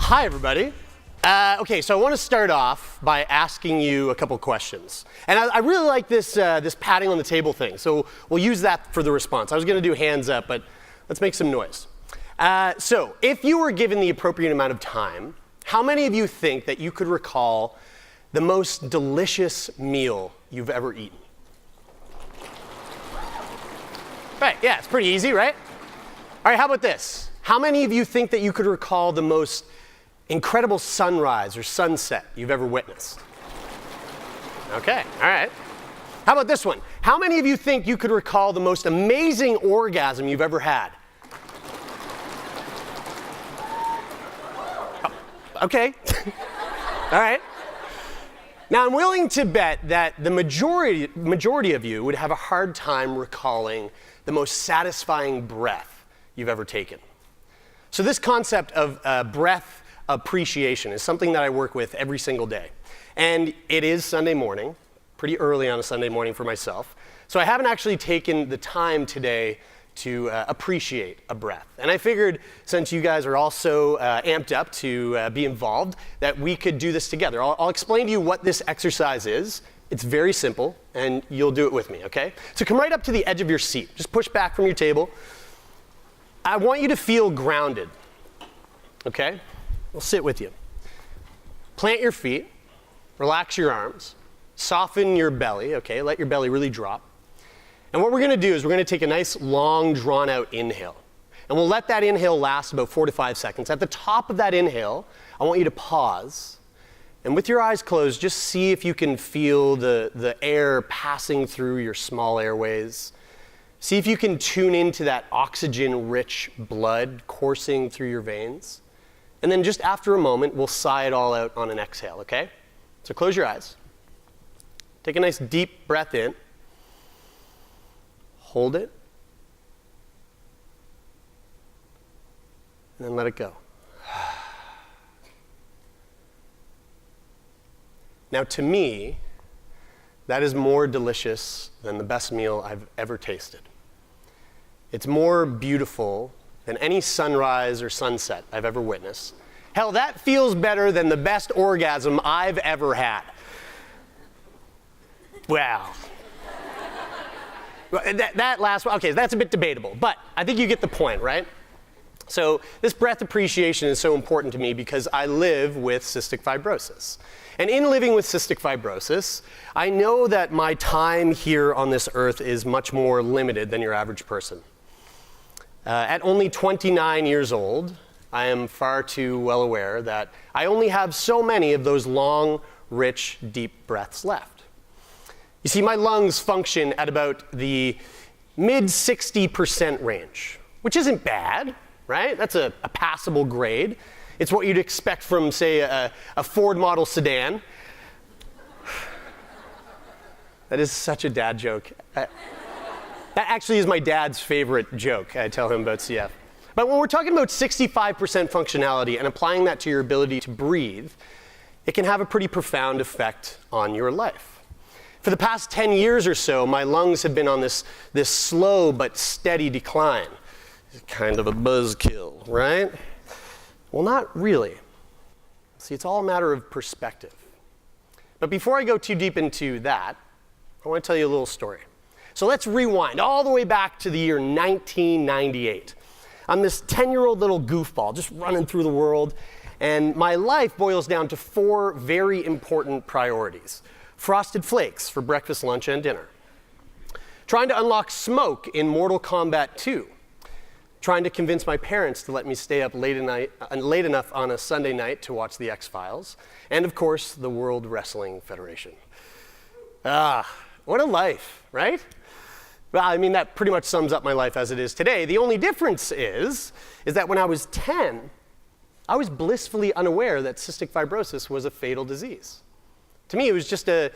Hi, everybody. Okay, so I want to start off by asking you a couple questions. And I really like this patting on the table thing, so we'll use that for the response. I was going to do hands up, but let's make some noise. So if you were given the appropriate amount of time, how many of you think that you could recall the most delicious meal you've ever eaten? Right, yeah, it's pretty easy, right? All right, how about this? How many of you think that you could recall the most incredible sunrise or sunset you've ever witnessed? Okay, all right. How about this one? How many of you think you could recall the most amazing orgasm you've ever had? Oh, okay, all right. Now, I'm willing to bet that the majority of you would have a hard time recalling the most satisfying breath you've ever taken. So this concept of breath appreciation is something that I work with every single day. And it is Sunday morning, pretty early on a Sunday morning for myself. So I haven't actually taken the time today to appreciate a breath. And I figured, since you guys are all so amped up to be involved, that we could do this together. I'll explain to you what this exercise is. It's very simple, and you'll do it with me, okay? So come right up to the edge of your seat. Just push back from your table. I want you to feel grounded, okay? We'll sit with you. Plant your feet, relax your arms, soften your belly, okay? Let your belly really drop. And what we're gonna do is we're gonna take a nice, long, drawn-out inhale. And we'll let that inhale last about 4 to 5 seconds. At the top of that inhale, I want you to pause. And with your eyes closed, just see if you can feel the air passing through your small airways. See if you can tune into that oxygen-rich blood coursing through your veins. And then just after a moment, we'll sigh it all out on an exhale, okay? So close your eyes. Take a nice deep breath in. Hold it. And then let it go. Now, to me, that is more delicious than the best meal I've ever tasted. It's more beautiful than any sunrise or sunset I've ever witnessed. Hell, that feels better than the best orgasm I've ever had. Wow. That last one, okay, that's a bit debatable, but I think you get the point, right? So this breath appreciation is so important to me because I live with cystic fibrosis. And in living with cystic fibrosis, I know that my time here on this earth is much more limited than your average person. At only 29 years old, I am far too well aware that I only have so many of those long, rich, deep breaths left. You see, my lungs function at about the mid-60% range, which isn't bad, right? That's a passable grade. It's what you'd expect from, say, a Ford model sedan. That is such a dad joke. That actually is my dad's favorite joke. I tell him about CF. But when we're talking about 65% functionality and applying that to your ability to breathe, it can have a pretty profound effect on your life. For the past 10 years or so, my lungs have been on this slow but steady decline. It's kind of a buzzkill, right? Well, not really. See, it's all a matter of perspective. But before I go too deep into that, I want to tell you a little story. So let's rewind all the way back to the year 1998. I'm this 10-year-old little goofball just running through the world, and my life boils down to 4 very important priorities. Frosted Flakes for breakfast, lunch, and dinner. Trying to unlock smoke in Mortal Kombat 2. Trying to convince my parents to let me stay up late enough on a Sunday night to watch the X-Files. And of course, the World Wrestling Federation. What a life, right? Well, I mean, that pretty much sums up my life as it is today. The only difference is that when I was 10, I was blissfully unaware that cystic fibrosis was a fatal disease. To me, it was just a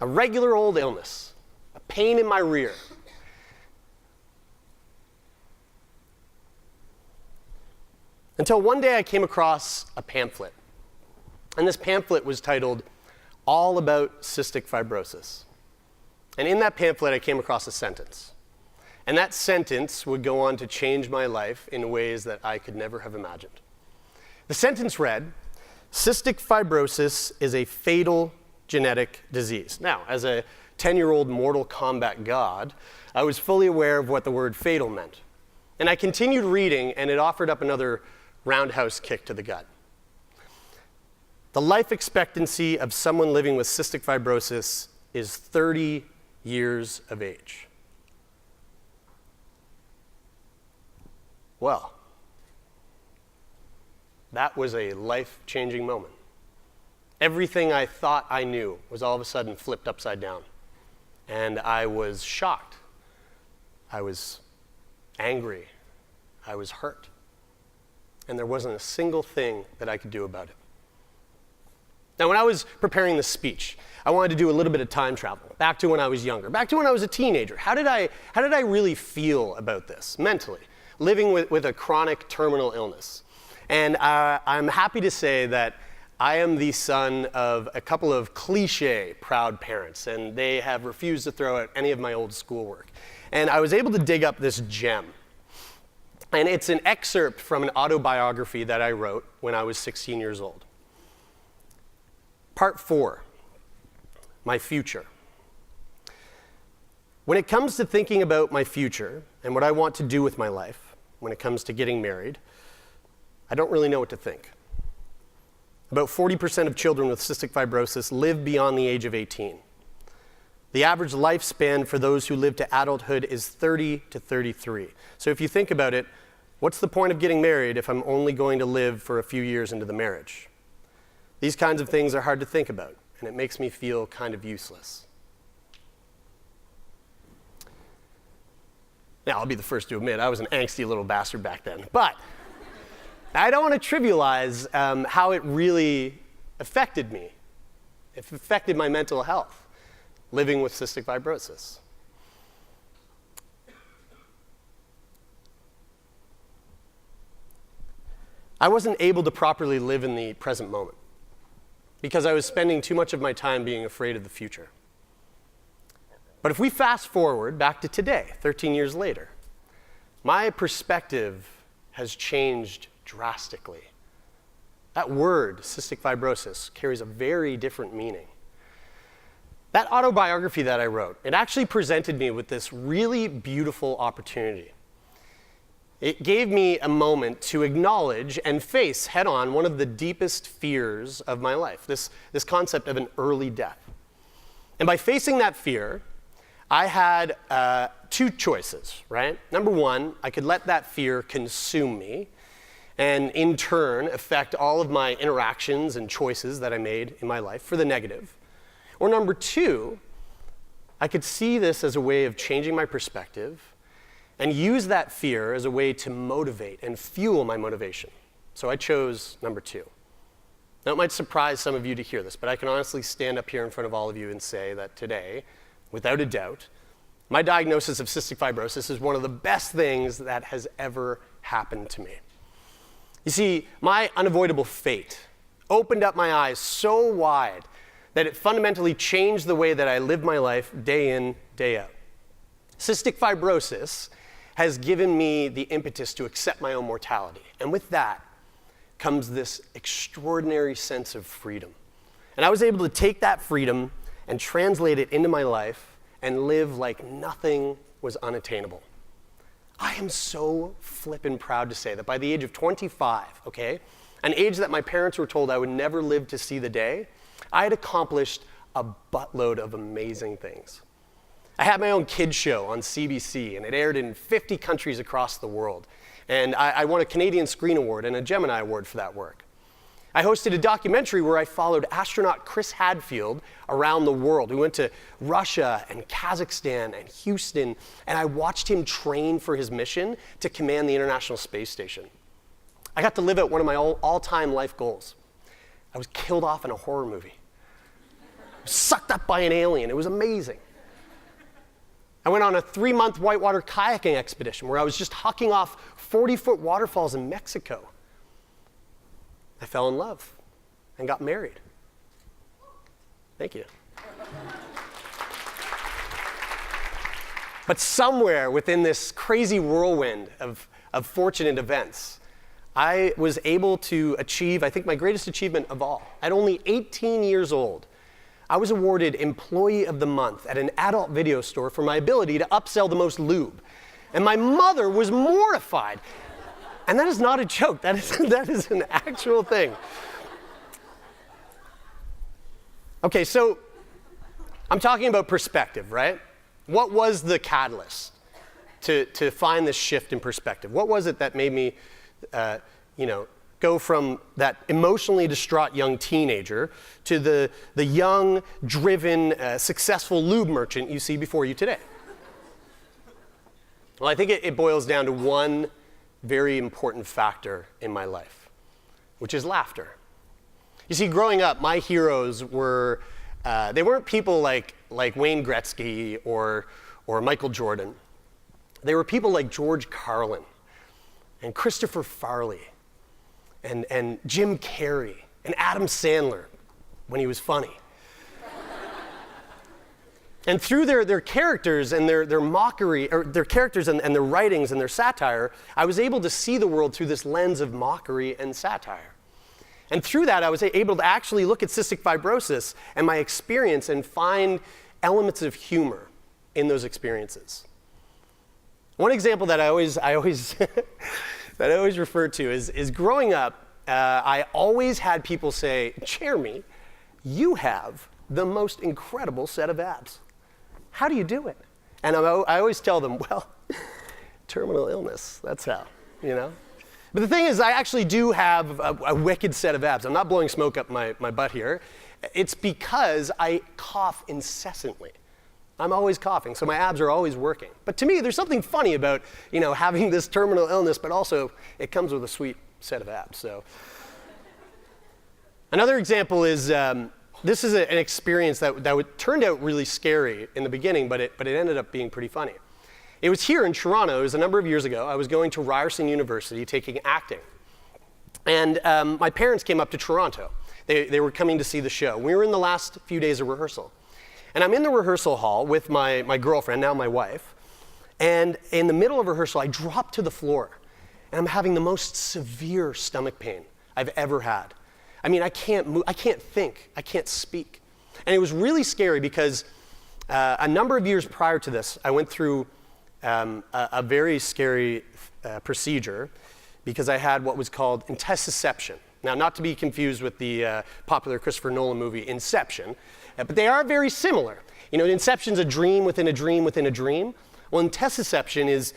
regular old illness, a pain in my rear. Until one day I came across a pamphlet. And this pamphlet was titled, All About Cystic Fibrosis. And in that pamphlet I came across a sentence. And that sentence would go on to change my life in ways that I could never have imagined. The sentence read, "Cystic fibrosis is a fatal genetic disease." Now, as a 10-year-old Mortal Kombat god, I was fully aware of what the word fatal meant. And I continued reading, and it offered up another roundhouse kick to the gut. The life expectancy of someone living with cystic fibrosis is 30 years of age. Well, that was a life-changing moment. Everything I thought I knew was all of a sudden flipped upside down. And I was shocked. I was angry. I was hurt. And there wasn't a single thing that I could do about it. Now, when I was preparing this speech, I wanted to do a little bit of time travel, back to when I was younger, back to when I was a teenager. How did I really feel about this mentally, living with a chronic terminal illness? And I'm happy to say that I am the son of a couple of cliche proud parents, and they have refused to throw out any of my old schoolwork. And I was able to dig up this gem. And it's an excerpt from an autobiography that I wrote when I was 16 years old. Part 4, my future. When it comes to thinking about my future and what I want to do with my life, when it comes to getting married, I don't really know what to think. About 40% of children with cystic fibrosis live beyond the age of 18. The average lifespan for those who live to adulthood is 30 to 33. So if you think about it, what's the point of getting married if I'm only going to live for a few years into the marriage? These kinds of things are hard to think about, and it makes me feel kind of useless. Now, I'll be the first to admit I was an angsty little bastard back then, but I don't want to trivialize how it really affected me. It affected my mental health, living with cystic fibrosis. I wasn't able to properly live in the present moment because I was spending too much of my time being afraid of the future. But if we fast forward back to today, 13 years later, my perspective has changed drastically. That word, cystic fibrosis, carries a very different meaning. That autobiography that I wrote, it actually presented me with this really beautiful opportunity. It gave me a moment to acknowledge and face head-on one of the deepest fears of my life, this concept of an early death. And by facing that fear, I had two choices, right? Number one, I could let that fear consume me and in turn affect all of my interactions and choices that I made in my life for the negative. Or number two, I could see this as a way of changing my perspective and use that fear as a way to motivate and fuel my motivation. So I chose number two. Now, it might surprise some of you to hear this, but I can honestly stand up here in front of all of you and say that today, without a doubt, my diagnosis of cystic fibrosis is one of the best things that has ever happened to me. You see, my unavoidable fate opened up my eyes so wide that it fundamentally changed the way that I live my life day in, day out. Cystic fibrosis has given me the impetus to accept my own mortality. And with that comes this extraordinary sense of freedom. And I was able to take that freedom and translate it into my life and live like nothing was unattainable. I am so flippin' proud to say that by the age of 25, okay, an age that my parents were told I would never live to see the day, I had accomplished a buttload of amazing things. I had my own kids show on CBC, and it aired in 50 countries across the world. And I won a Canadian Screen Award and a Gemini Award for that work. I hosted a documentary where I followed astronaut Chris Hadfield around the world. We went to Russia and Kazakhstan and Houston, and I watched him train for his mission to command the International Space Station. I got to live out one of my all-time life goals. I was killed off in a horror movie. I was sucked up by an alien. It was amazing. I went on a 3-month whitewater kayaking expedition where I was just hucking off 40-foot waterfalls in Mexico. I fell in love and got married. Thank you. But somewhere within this crazy whirlwind of fortunate events, I was able to achieve, I think, my greatest achievement of all. At only 18 years old, I was awarded Employee of the Month at an adult video store for my ability to upsell the most lube. And my mother was mortified. And that is not a joke. That is an actual thing. Okay, so I'm talking about perspective, right? What was the catalyst to find this shift in perspective? What was it that made me, go from that emotionally distraught young teenager to the young, driven, successful lube merchant you see before you today? Well, I think it boils down to one very important factor in my life, which is laughter. You see, growing up, my heroes were, they weren't people like Wayne Gretzky or Michael Jordan. They were people like George Carlin and Christopher Farley and Jim Carrey and Adam Sandler when he was funny. And through their characters and their mockery, or their characters and their writings and their satire, I was able to see the world through this lens of mockery and satire. And through that, I was able to actually look at cystic fibrosis and my experience and find elements of humor in those experiences. One example that I always that I always refer to is growing up, I always had people say, "Jeremie, you have the most incredible set of abs. How do you do it?" And I always tell them, well, terminal illness, that's how, But the thing is, I actually do have a wicked set of abs. I'm not blowing smoke up my butt here. It's because I cough incessantly. I'm always coughing, so my abs are always working. But to me, there's something funny about, having this terminal illness, but also it comes with a sweet set of abs. So another example is, this is an experience that turned out really scary in the beginning, but it ended up being pretty funny. It was here in Toronto. It was a number of years ago. I was going to Ryerson University taking acting. And my parents came up to Toronto. They were coming to see the show. We were in the last few days of rehearsal. And I'm in the rehearsal hall with my girlfriend, now my wife. And in the middle of rehearsal, I drop to the floor. And I'm having the most severe stomach pain I've ever had. I mean, I can't move, I can't think, I can't speak. And it was really scary because a number of years prior to this, I went through a very scary procedure because I had what was called intussusception. Now, not to be confused with the popular Christopher Nolan movie Inception, but they are very similar. Inception's a dream within a dream within a dream. Well, intussusception is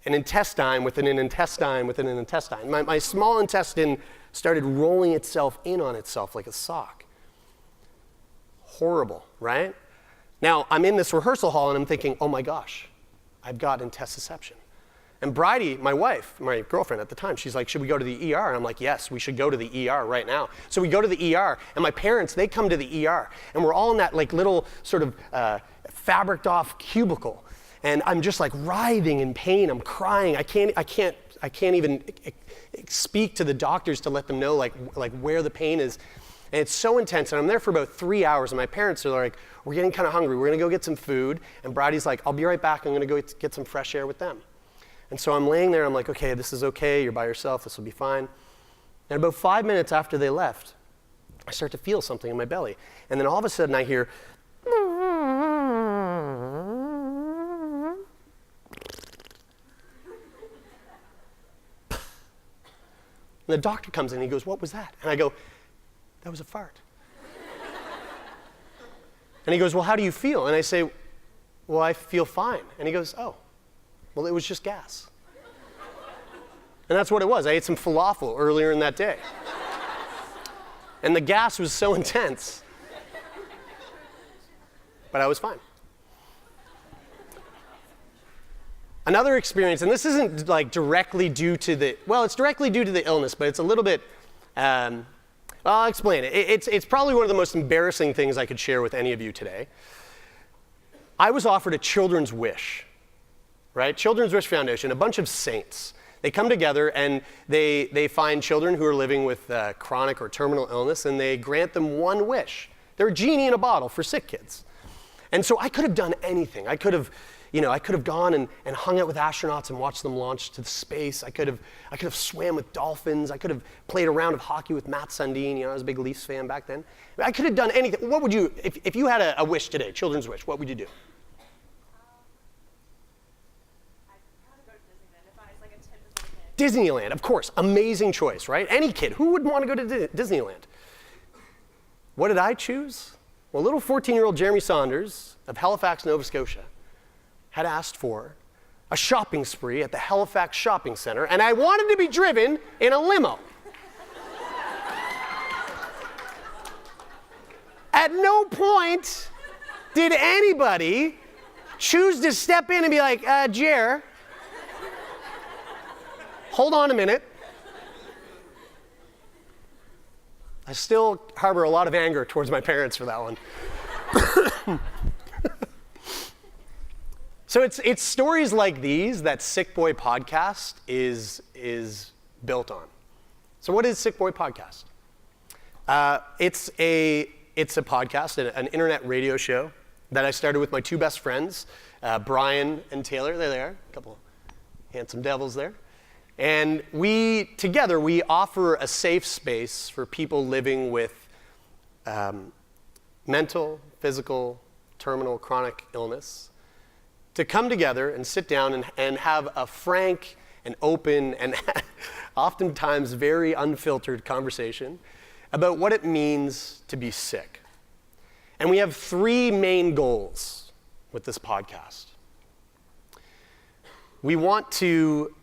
an intestine within an intestine within an intestine. My small intestine started rolling itself in on itself like a sock. Horrible, right? Now, I'm in this rehearsal hall and I'm thinking, oh my gosh, I've got intussusception. And Bridie, my wife, my girlfriend at the time, she's like, should we go to the ER? And I'm like, yes, we should go to the ER right now. So we go to the ER, and my parents, they come to the ER, and we're all in that little sort of fabriced off cubicle. And I'm just writhing in pain. I'm crying. I can't even speak to the doctors to let them know where the pain is. And it's so intense. And I'm there for about 3 hours. And my parents are like, we're getting kind of hungry. We're going to go get some food. And Bridie's like, I'll be right back. I'm going to go get some fresh air with them. And so I'm laying there. I'm like, okay, this is okay. You're by yourself. This will be fine. And about 5 minutes after they left, I start to feel something in my belly. And then all of a sudden I hear, and the doctor comes in and he goes, what was that? And I go, that was a fart. And he goes, well, how do you feel? And I say, well, I feel fine. And he goes, oh, well, it was just gas. And that's what it was. I ate some falafel earlier in that day. And the gas was so intense, but I was fine. Another experience, and this isn't directly due to it's directly due to the illness, but it's a little bit, I'll explain it. It's probably one of the most embarrassing things I could share with any of you today. I was offered a Children's Wish, right? Children's Wish Foundation, a bunch of saints. They come together and they find children who are living with chronic or terminal illness, and they grant them one wish. They're a genie in a bottle for sick kids. And so I could have done anything. I could have I could have gone and hung out with astronauts and watched them launch to space. I could have swam with dolphins. I could have played a round of hockey with Matt Sundin. I was a big Leafs fan back then. I could have done anything. What would you, if you had a wish today, children's wish, what would you do? Disneyland, of course, amazing choice, right? Any kid, who wouldn't want to go to Disneyland? What did I choose? Well, little 14-year-old Jeremie Saunders of Halifax, Nova Scotia, had asked for a shopping spree at the Halifax Shopping Centre, and I wanted to be driven in a limo. At no point did anybody choose to step in and be like, Jer, hold on a minute. I still harbor a lot of anger towards my parents for that one. So it's stories like these that Sickboy Podcast is built on. So what is Sickboy Podcast? It's a podcast, an internet radio show that I started with my two best friends, Brian and Taylor. They're there, a couple handsome devils there. And together we offer a safe space for people living with mental, physical, terminal, chronic illness to come together and sit down and have a frank and open and oftentimes very unfiltered conversation about what it means to be sick. And we have three main goals with this podcast. We want to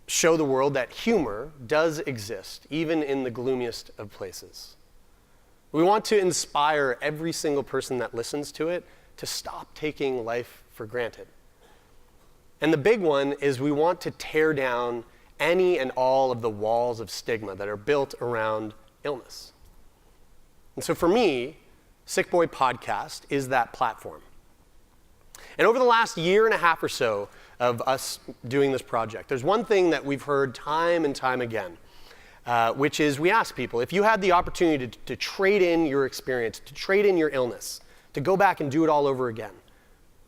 show the world that humor does exist, even in the gloomiest of places. We want to inspire every single person that listens to it to stop taking life for granted. And the big one is we want to tear down any and all of the walls of stigma that are built around illness. And so for me, Sickboy Podcast is that platform. And over the last year and a half or so of us doing this project, there's one thing that we've heard time and time again, which is we ask people, if you had the opportunity to trade in your experience, to trade in your illness, to go back and do it all over again,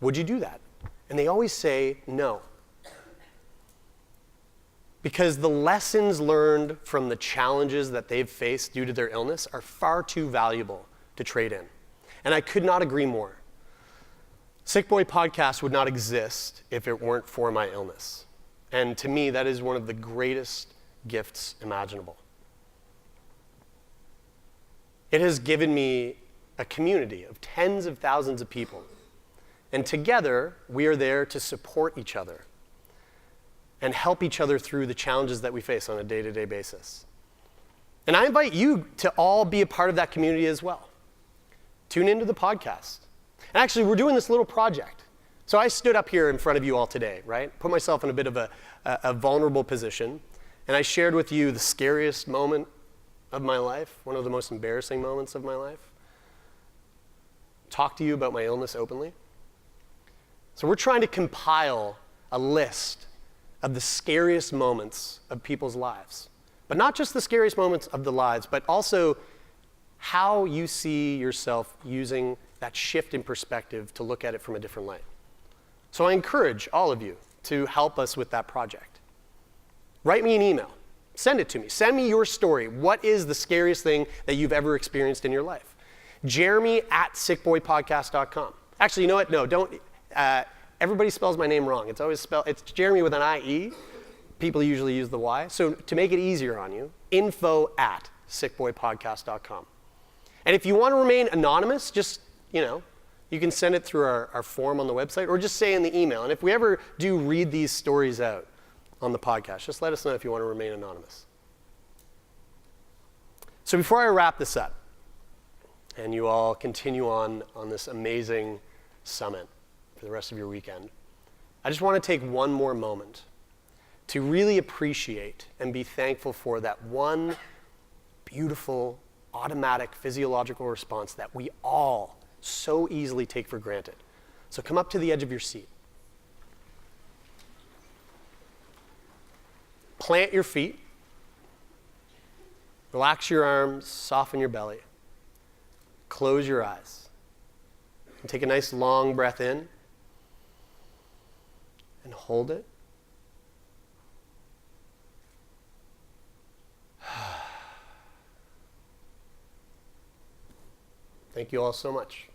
would you do that? And they always say no. Because the lessons learned from the challenges that they've faced due to their illness are far too valuable to trade in. And I could not agree more. Sickboy Podcast would not exist if it weren't for my illness. And to me, that is one of the greatest gifts imaginable. It has given me a community of tens of thousands of people. And together, we are there to support each other and help each other through the challenges that we face on a day-to-day basis. And I invite you to all be a part of that community as well. Tune into the podcast. And actually, we're doing this little project. So I stood up here in front of you all today, right? Put myself in a bit of a vulnerable position. And I shared with you the scariest moment of my life, one of the most embarrassing moments of my life. Talk to you about my illness openly. So we're trying to compile a list of the scariest moments of people's lives. But not just the scariest moments of the lives, but also how you see yourself using that shift in perspective to look at it from a different light. So I encourage all of you to help us with that project. Write me an email. Send it to me. Send me your story. What is the scariest thing that you've ever experienced in your life? Jeremie@sickboypodcast.com. Actually, you know what? No, don't. Everybody spells my name wrong. It's Jeremie with an I-E. People usually use the Y. So to make it easier on you, info@sickboypodcast.com. And if you want to remain anonymous, just, you can send it through our form on the website or just say in the email. And if we ever do read these stories out on the podcast, just let us know if you want to remain anonymous. So before I wrap this up, and you all continue on this amazing summit for the rest of your weekend, I just want to take one more moment to really appreciate and be thankful for that one beautiful, automatic physiological response that we all so easily take for granted. So come up to the edge of your seat. Plant your feet. Relax your arms, soften your belly. Close your eyes. And take a nice long breath in. and hold it. Thank you all so much.